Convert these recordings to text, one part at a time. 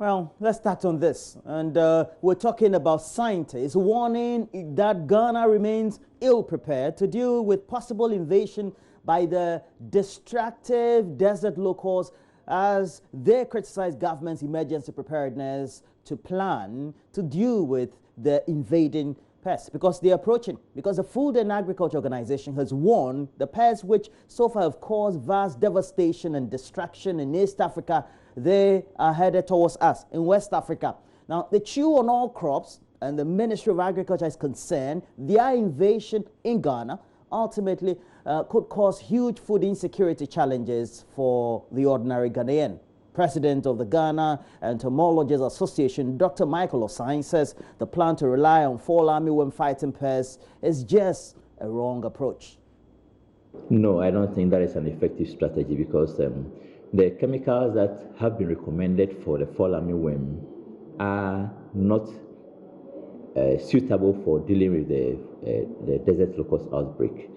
Well, let's start on this. And we're talking about scientists warning that Ghana remains ill-prepared to deal with possible invasion by the destructive desert locusts as they criticize government's emergency preparedness to plan to deal with the invading pests because they're approaching. Because the Food and Agriculture Organization has warned the pests, which so far have caused vast devastation and destruction in East Africa, they are headed towards us in West Africa. Now, they chew on all crops, and the Ministry of Agriculture is concerned their invasion in Ghana ultimately could cause huge food insecurity challenges for the ordinary Ghanaian. President of the Ghana Entomologists Association, Dr. Michael Osai, says the plan to rely on fall armyworm fighting pests is just a wrong approach. No, I don't think that is an effective strategy because the chemicals that have been recommended for the fall armyworm are not suitable for dealing with the desert locust outbreak.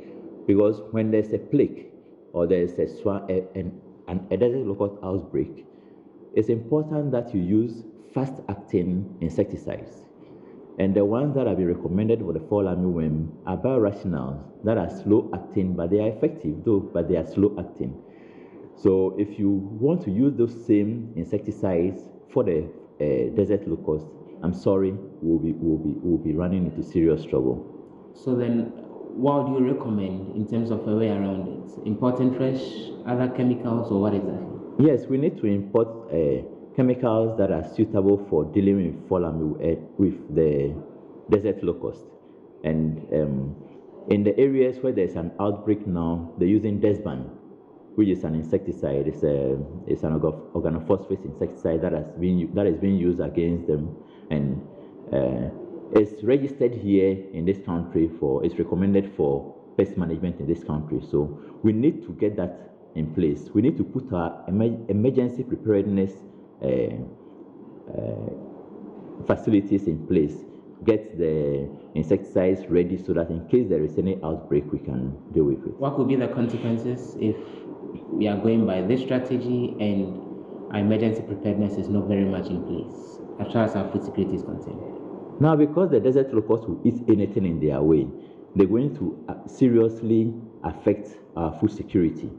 Because when there's a plague or there's a desert locust outbreak, it's important that you use fast-acting insecticides. And the ones that have been recommended for the fall armyworm are biorationals that are slow-acting, but they are effective though, but they are slow-acting. So if you want to use those same insecticides for the desert locust, I'm sorry, we'll be running into serious trouble. So then, what do you recommend in terms of a way around it? Importing fresh, other chemicals, or what exactly? Yes, we need to import chemicals that are suitable for dealing with fall armyworm with the desert locust. And in the areas where there's an outbreak now, they're using Desban, which is an insecticide. It's an organophosphate insecticide that is being used against them, and it's registered here in this country it's recommended for pest management in this country. So we need to get that in place. We need to put our emergency preparedness facilities in place, get the insecticides ready so that in case there is any outbreak, we can deal with it. What could be the consequences if we are going by this strategy and our emergency preparedness is not very much in place as far as our food security is concerned? Now, because the desert locust will eat anything in their way, they're going to seriously affect our food security.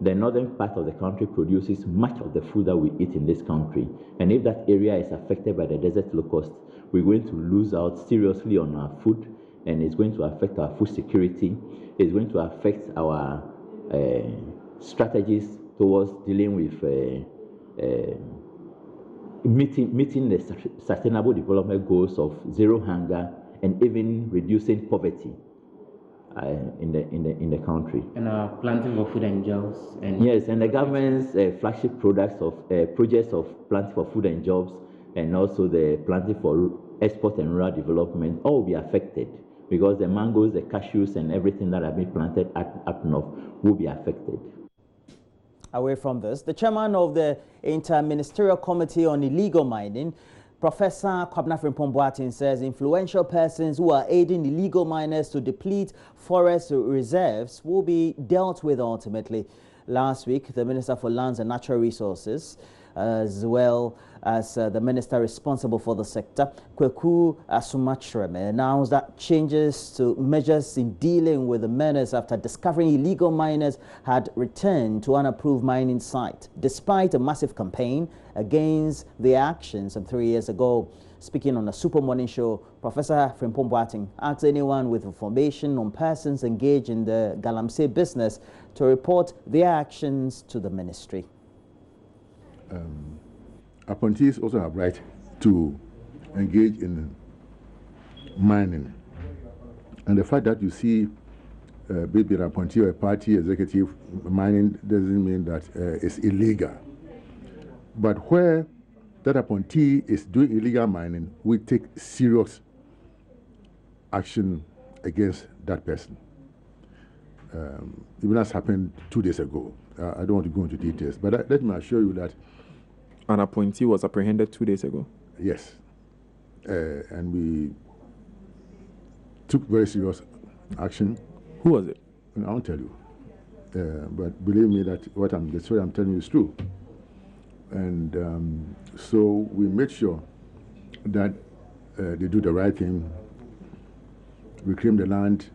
The northern part of the country produces much of the food that we eat in this country. And if that area is affected by the desert locust, we're going to lose out seriously on our food, and it's going to affect our food security. It's going to affect our strategies towards dealing with meeting the sustainable development goals of zero hunger and even reducing poverty in the country. And planting for food and jobs. Yes, and the government's flagship projects of planting for food and jobs, and also the planting for export and rural development, all will be affected because the mangoes, the cashews, and everything that have been planted up north will be affected. Away from this, the chairman of the Inter-Ministerial Committee on Illegal Mining, Professor Kwabena Frimpong says influential persons who are aiding illegal miners to deplete forest reserves will be dealt with ultimately. Last week, the Minister for Lands and Natural Resources, as well as the minister responsible for the sector, Kweku Asumachreme, announced that changes to measures in dealing with the menace after discovering illegal miners had returned to unapproved mining site, despite a massive campaign against their actions some 3 years ago. Speaking on the Super Morning Show, Professor Frimpong asked anyone with information on persons engaged in the Galamsey business to report their actions to the ministry. Appointees also have right to engage in mining. And the fact that you see maybe an appointee or a party executive mining doesn't mean that it's illegal. But where that appointee is doing illegal mining, we take serious action against that person. Even as happened 2 days ago. I don't want to go into details, but let me assure you that an appointee was apprehended 2 days ago. Yes, and we took very serious action. Who was it? I won't tell you, but believe me that the story I'm telling you is true. And so we make sure that they do the right thing, reclaim the land,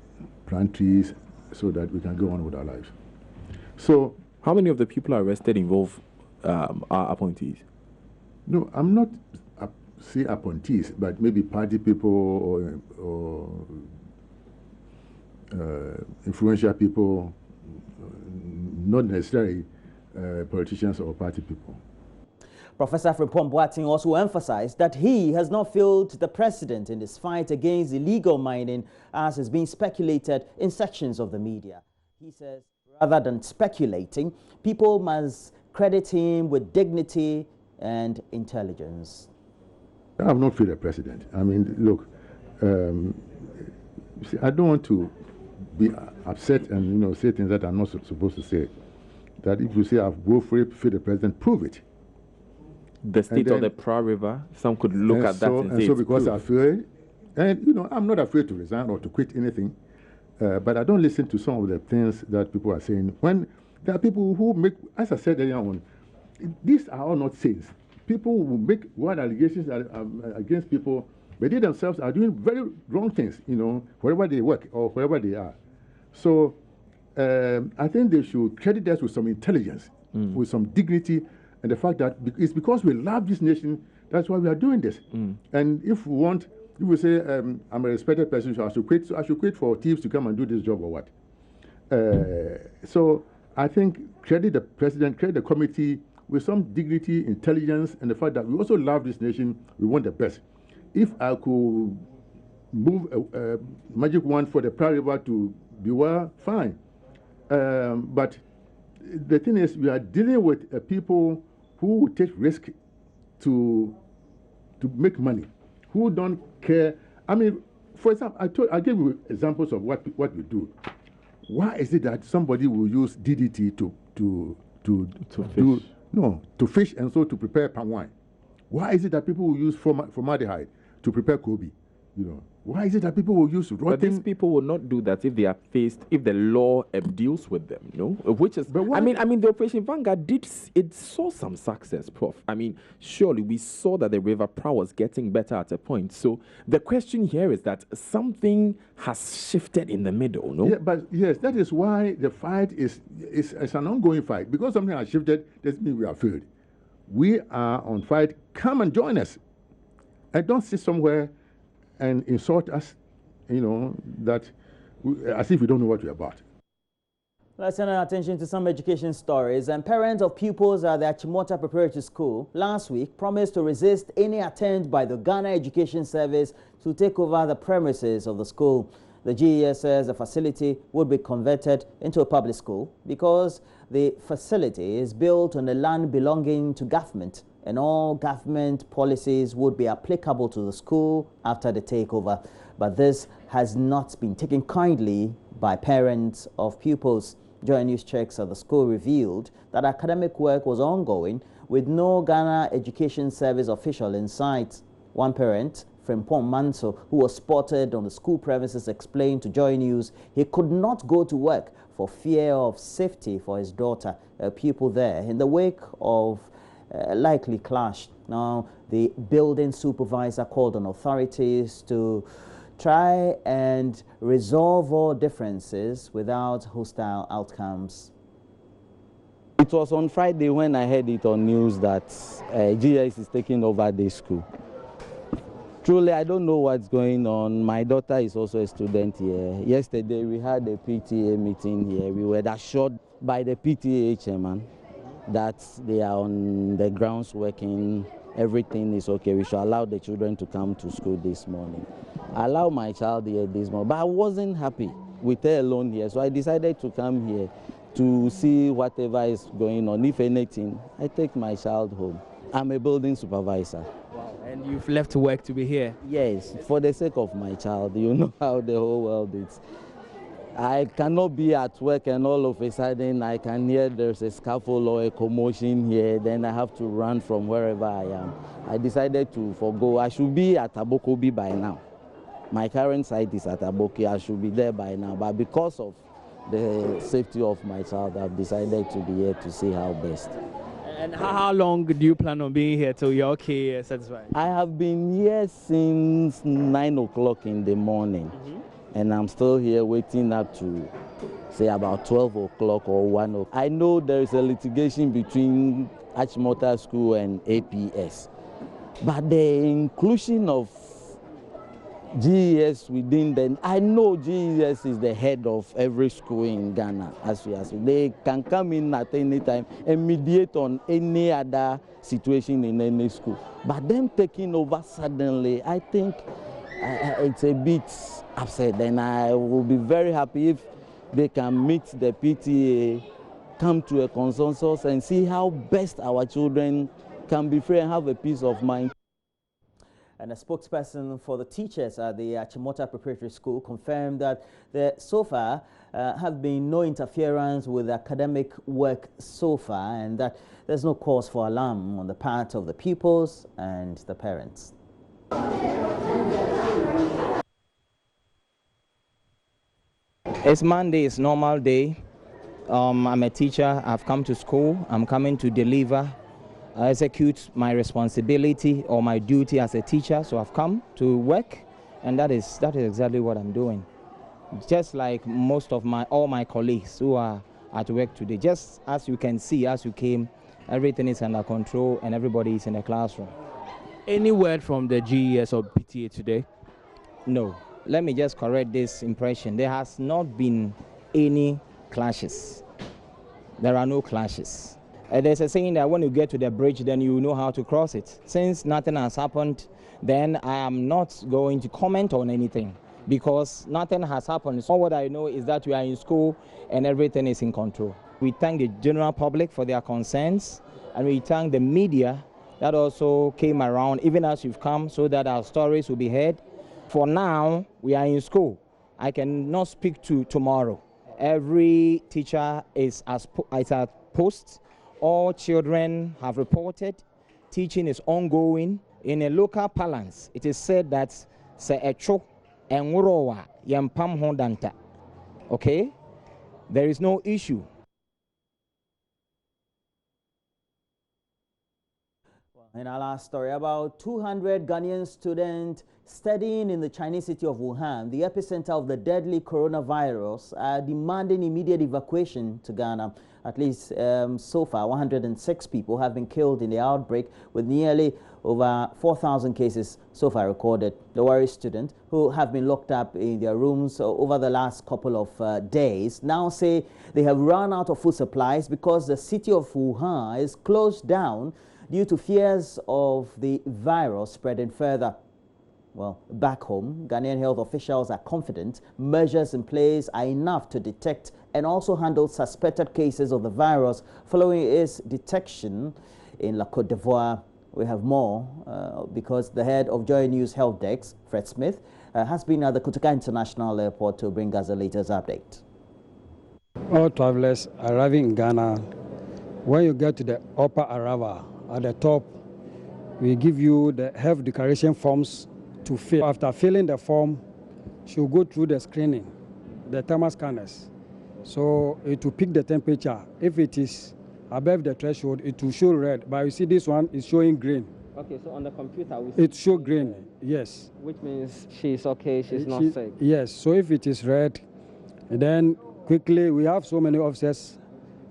plant trees, so that we can go on with our lives. So, how many of the people arrested involve are appointees? No, I'm not say appointees, but maybe party people or influential people, not necessarily politicians or party people. Professor Frimpong Boateng also emphasized that he has not failed the president in his fight against illegal mining, as is being speculated in sections of the media. He says, rather than speculating, people must credit him with dignity and intelligence. I have not failed the president. I mean, look, see, I don't want to be upset and say things that I'm not supposed to say. That if you say I've failed the president, prove it. The state of the Pra River, some could look at that and say, so because I failed, and I'm not afraid to resign or to quit anything, but I don't listen to some of the things that people are saying. When there are people who make, as I said earlier on, these are all not saints. People who make wild allegations against people, but they themselves are doing very wrong things, wherever they work or wherever they are. So I think they should credit us with some intelligence, with some dignity, and the fact that it's because we love this nation, that's why we are doing this. And if we say, I'm a respected person, so I should quit for thieves to come and do this job or what? So I think credit the president, credit the committee with some dignity, intelligence, and the fact that we also love this nation, we want the best. If I could move a magic wand for the Pra River to be well, fine. But the thing is, we are dealing with people who take risk to make money, who don't care. I mean, for example, I gave you examples of what we do. Why is it that somebody will use DDT to fish and so to prepare palm wine? Why is it that people will use formaldehyde to prepare Kobe? Why is it that people will use rotten? But these people will not do that if they are faced, if the law deals with them, Which is, I mean, the Operation Vanguard saw some success, Prof. I mean, surely we saw that the River Pra was getting better at a point. So the question here is that something has shifted in the middle, no? Yeah, but yes, that is why the fight is an ongoing fight. Because something has shifted, doesn't mean we are failed. We are on fight. Come and join us. And don't sit somewhere and insult us, as if we don't know what we're about. Let's turn our attention to some education stories. And parents of pupils at the Achimota Preparatory School last week promised to resist any attempt by the Ghana Education Service to take over the premises of the school. The GES says the facility would be converted into a public school because the facility is built on the land belonging to government, and all government policies would be applicable to the school after the takeover. But this has not been taken kindly by parents of pupils. JoyNews checks at the school revealed that academic work was ongoing with no Ghana Education Service official in sight. One parent, Frimpong Manso, who was spotted on the school premises, explained to JoyNews he could not go to work for fear of safety for his daughter, a pupil there, in the wake of likely clash. Now, the building supervisor called on authorities to try and resolve all differences without hostile outcomes. It was on Friday when I heard it on news that GS is taking over this school. Truly, I don't know what's going on. My daughter is also a student here. Yesterday, we had a PTA meeting here. We were assured by the PTA chairman that they are on the grounds working, everything is okay. We should allow the children to come to school this morning. I allowed my child here this morning, but I wasn't happy with her alone here, so I decided to come here to see whatever is going on. If anything, I take my child home. I'm a building supervisor. Wow, and you've left work to be here? Yes, for the sake of my child. You know how the whole world is. I cannot be at work and all of a sudden I can hear there's a scuffle or a commotion here, then I have to run from wherever I am. I decided to forgo. I should be at Abokobi by now. My current site is at Aboki. I should be there by now, but because of the safety of my child, I've decided to be here to see how best. And how long do you plan on being here till you're okay, satisfied? I have been here since 9 o'clock in the morning, and I'm still here waiting up to say about 12 o'clock or 1 o'clock. I know there is a litigation between Achimota School and APS, but the inclusion of GES within them, I know GES is the head of every school in Ghana. As they can come in at any time and mediate on any other situation in any school. But them taking over suddenly, I think it's a bit upset, and I will be very happy if they can meet the PTA, come to a consensus and see how best our children can be free and have a peace of mind. And a spokesperson for the teachers at the Achimota Preparatory School confirmed that there so far have been no interference with academic work so far, and that there's no cause for alarm on the part of the pupils and the parents. It's Monday, it's normal day. I'm a teacher, I've come to school, I'm coming to deliver, execute my responsibility or my duty as a teacher. So I've come to work, and that is exactly what I'm doing. Just like most of all my colleagues who are at work today. Just as you can see, as you came, everything is under control and everybody is in the classroom. Any word from the GES or PTA today? No. Let me just correct this impression. There has not been any clashes. There are no clashes. There's a saying that when you get to the bridge, then you know how to cross it. Since nothing has happened, then I am not going to comment on anything because nothing has happened. So what I know is that we are in school and everything is in control. We thank the general public for their concerns, and we thank the media that also came around, even as you've come, so that our stories will be heard. For now, we are in school. I cannot speak to tomorrow. Every teacher is at post. All children have reported. Teaching is ongoing. In a local parlance, it is said that se echo enwurowa yempam hondanta. Okay? There is no issue. In our last story, about 200 Ghanaian students studying in the Chinese city of Wuhan, the epicenter of the deadly coronavirus, are demanding immediate evacuation to Ghana. At least so far, 106 people have been killed in the outbreak, with nearly over 4,000 cases so far recorded. The worried students, who have been locked up in their rooms over the last couple of days, now say they have run out of food supplies because the city of Wuhan is closed down due to fears of the virus spreading further. Well, back home, Ghanaian health officials are confident measures in place are enough to detect and also handle suspected cases of the virus following its detection in La Côte d'Ivoire. We have more because the head of JoyNews Health Desk, Fred Smith, has been at the Kotoka International Airport to bring us the latest update. All travelers arriving in Ghana, when you get to the upper arrival, at the top, we give you the health declaration forms to fill. After filling the form, she'll go through the screening, the thermal scanners. So it will pick the temperature. If it is above the threshold, it will show red. But you see this one is showing green. Okay, so on the computer, it shows green, yes. Which means she's okay, she's not sick. Yes, so if it is red, then quickly, we have so many officers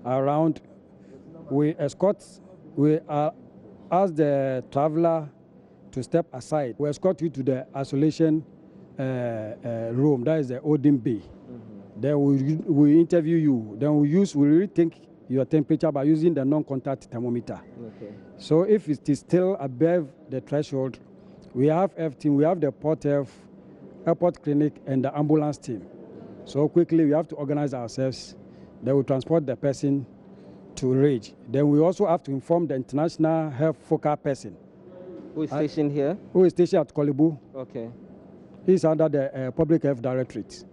around. We ask the traveler to step aside. We escort you to the isolation room, that is the Odin Bay. Then we interview you. Then we retake your temperature by using the non-contact thermometer. Okay. So if it is still above the threshold, we have everything. We have the Port Health, airport clinic, and the ambulance team. So quickly we have to organize ourselves. Then we transport the person to Rage. Then we also have to inform the international health focal person. Who is stationed here? Who is stationed at Kolibu. Okay. He's under the Public Health Directorate.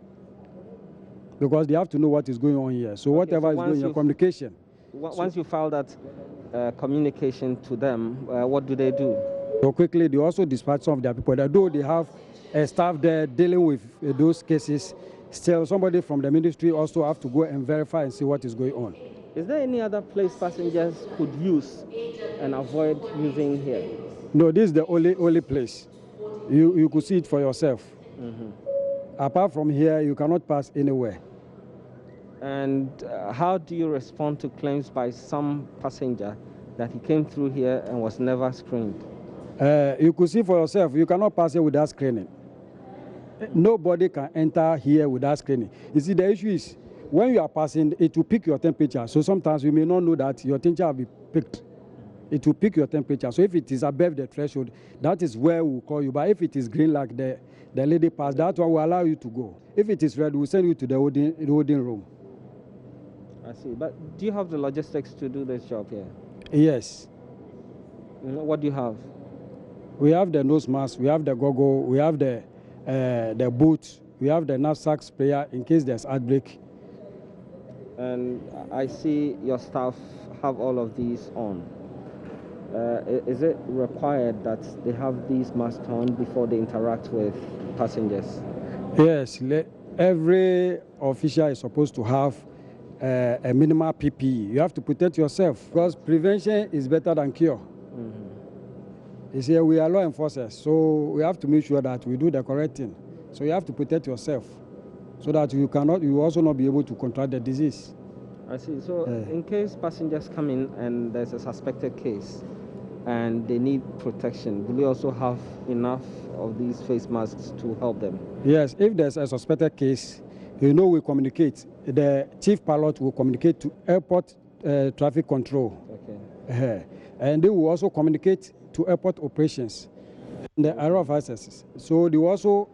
Because they have to know what is going on here. So whatever is going on, communication. Once you file that communication to them, what do they do? So quickly, they also dispatch some of their people. Though they have a staff there dealing with those cases, still somebody from the ministry also have to go and verify and see what is going on. Is there any other place passengers could use and avoid using here? No, this is the only place. You could see it for yourself. Apart from here, you cannot pass anywhere. And how do you respond to claims by some passenger that he came through here and was never screened? You could see for yourself, you cannot pass here without screening. Nobody can enter here without screening. You see, the issue is, when you are passing, it will pick your temperature. So sometimes you may not know that your temperature will be picked. It will pick your temperature. So if it is above the threshold, that is where we will call you. But if it is green like the lady passed, that one will allow you to go. If it is red, we will send you to the holding room. I see. But do you have the logistics to do this job here? Yes. What do you have? We have the nose mask, we have the goggle, we have the boots, we have the knapsack sprayer in case there's outbreak. And I see your staff have all of these on. Is it required that they have these masks on before they interact with passengers? Yes, every official is supposed to have a minimal PPE. You have to protect yourself because prevention is better than cure. You see, we are law enforcers, so we have to make sure that we do the correct thing. So you have to protect yourself so that you will also not be able to contract the disease. I see. So in case passengers come in and there's a suspected case and they need protection, will you also have enough of these face masks to help them? Yes, if there's a suspected case, we communicate. The chief pilot will communicate to airport traffic control. Okay. And they will also communicate to airport operations and the area of accesses. So they will also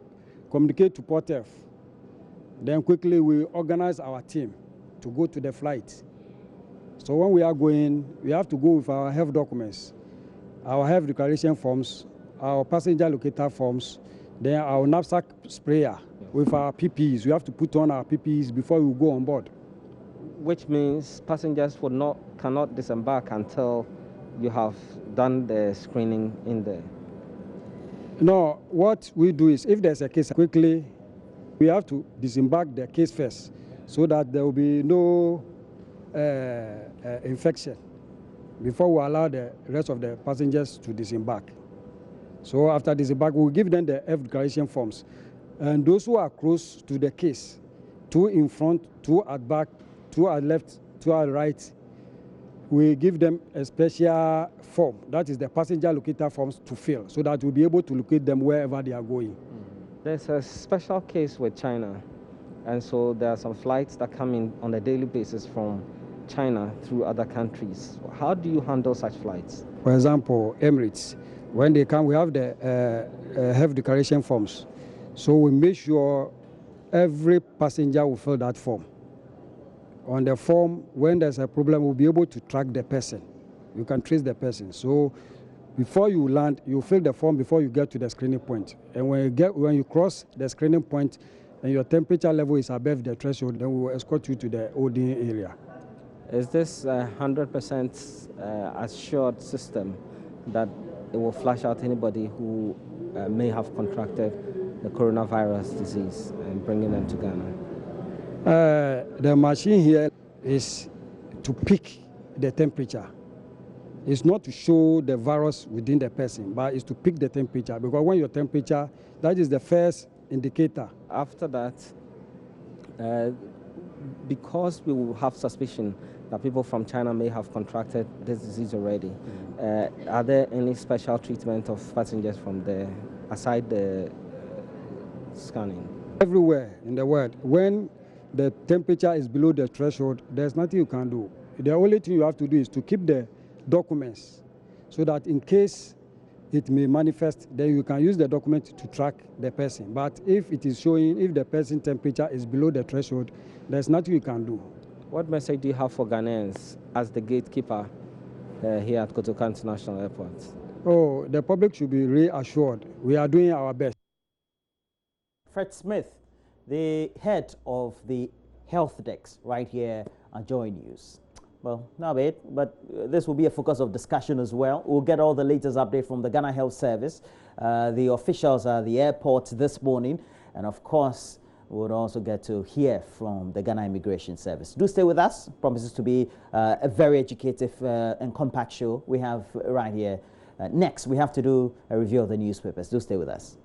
communicate to Port F. Then quickly we organize our team to go to the flight. So when we are going, we have to go with our health documents, our health declaration forms, our passenger locator forms, then our knapsack sprayer with our PPEs. We have to put on our PPEs before we go on board. Which means passengers cannot disembark until you have done the screening in there. No, what we do is if there's a case, quickly we have to disembark the case first so that there will be no infection before we allow the rest of the passengers to disembark. So after disembark, we'll give them the F declaration forms. And those who are close to the case, 2 in front, 2 at back, 2 at left, 2 at right, we give them a special form, that is the passenger locator forms to fill, so that we'll be able to locate them wherever they are going. There's a special case with China, and so there are some flights that come in on a daily basis from China through other countries. How do you handle such flights? For example, Emirates, when they come, we have the health declaration forms. So we make sure every passenger will fill that form. On the form, when there's a problem, we'll be able to track the person. You can trace the person. So before you land, you fill the form before you get to the screening point. And when you cross the screening point and your temperature level is above the threshold, then we will escort you to the holding area. Is this a 100% assured system that it will flush out anybody who may have contracted the coronavirus disease and bringing them to Ghana? The machine here is to pick the temperature. It's not to show the virus within the person, but it's to pick the temperature, because when your temperature, that is the first indicator. After that, because we will have suspicion that people from China may have contracted this disease already, are there any special treatment of passengers from there, aside the scanning? Everywhere in the world, when the temperature is below the threshold, there's nothing you can do. The only thing you have to do is to keep the documents so that in case it may manifest, then you can use the document to track the person. But if it is showing, if the person's temperature is below the threshold, there's nothing you can do. What message do you have for Ghanaians as the gatekeeper here at Kotoka International Airport? Oh, the public should be reassured. We are doing our best. Fred Smith, the head of the health desk right here at JoyNews. Well, not bad, but this will be a focus of discussion as well. We'll get all the latest update from the Ghana Health Service, the officials at the airport this morning, and of course, we'll also get to hear from the Ghana Immigration Service. Do stay with us. Promises to be a very educative and compact show we have right here. Next, we have to do a review of the newspapers. Do stay with us.